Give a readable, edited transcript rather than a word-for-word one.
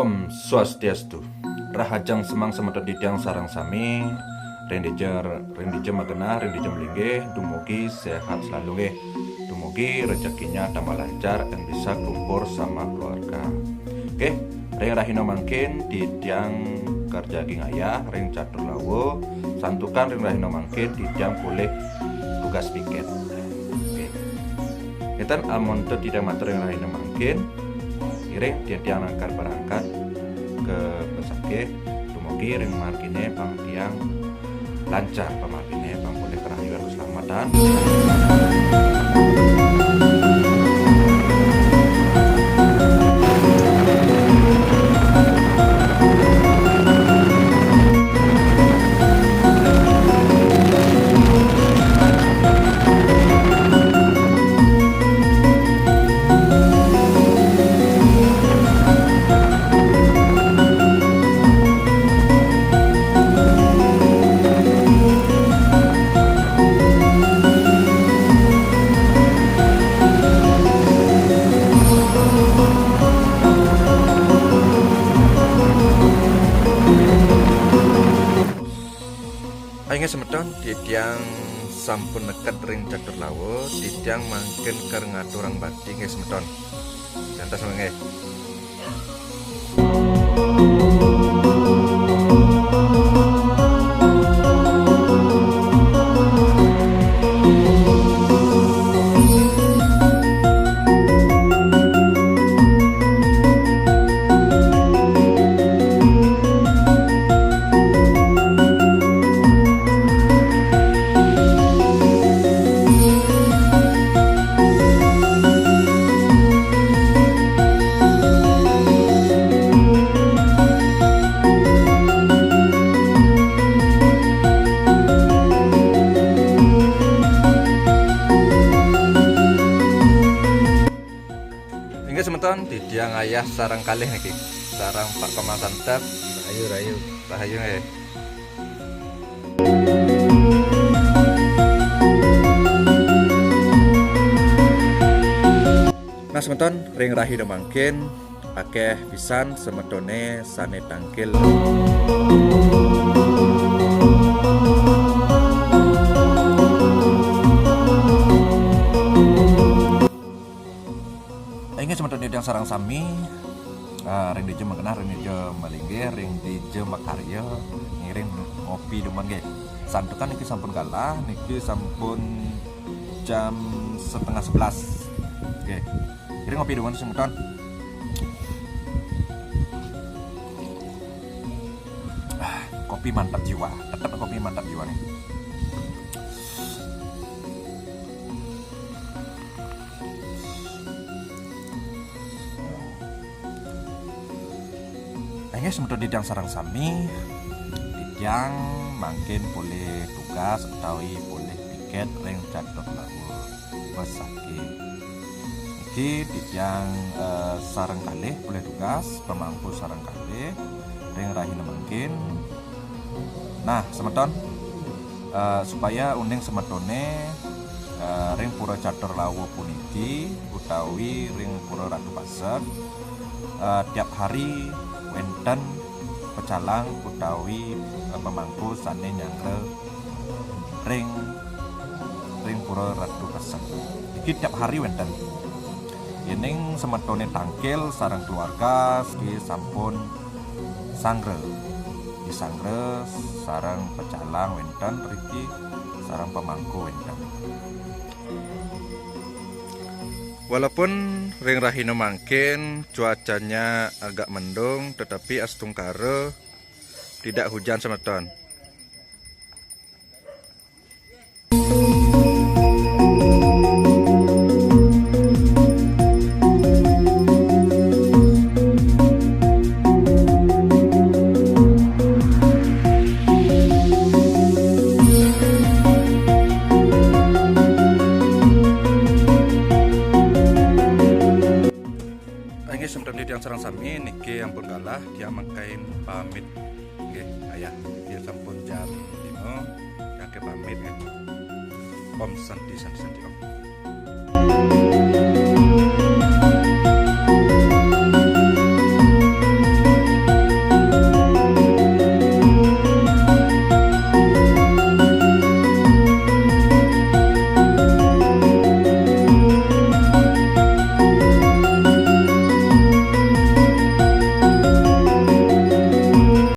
Om Swastiastu. Rahajang semang semeton didang sarang sami. Rendijem magena, rendijem lingge. Dumugi sehat selalu nggih. Dumugi rezekinya tambah lancar dan bisa kumpul sama keluarga. Oke, ring rahino mangkin didang kerja gingaya, ring catur lawo. Santukan ring rahino mangkin didang boleh tugas piket. Oke. Kita amonto tidak matur ring rahino mangkin. Iring dia angkar berangkat ke pesakit dumugi ring markine pang tiang lancar pamarkine pang boleh kerayu keselamatan. Ayo semeton didang sampun neket ring catur lawo didang mangkin ker ngaturang bati nggih semeton. Jantas nggih. Semeton didang ayah sarang kalih niki sarang Pak Komandan rahayu nggih. Nah semeton ring rahi mangkin akeh pisan semetone sane tangkil. Ini semeton didang sarang sami, ring dijem mengenah, ring dijem malingge, ring dijem makarya, ngiring ngopi demen nggih. Santukan niki sampun kalah, niki sampun jam 10:30. Oke. Ngiring ngopi demen semeton. Kopi mantap jiwa, tetap kopi mantap jiwa nih. Semeton didang sarang sami didang mangkin boleh tugas atau boleh piket ring catur lawo pesakit iki didang sarang kalih boleh tugas pemangku sarang kalih ring rahina mangkin. Nah semeton supaya uning semetone ring pura catur lawo puniki utawi ring pura Ratu Pasek tiap hari wenten pecalang utawi pemangku sane nyangre ring pura Ratu Pasek iki tiap hari wenten yening semetone tangkil sareng keluarga ski sampun sangre disangre sareng pecalang wenten riki sareng pemangku wenten. Walaupun ring rahino mangkin cuacanya agak mendung tetapi astungkare tidak hujan semeton. Semeton didang sarang sami niki ampun kalah dia mangkain pamit nggih ayah dia sampun jam 5 yang ke pamit nggih. Om santi om.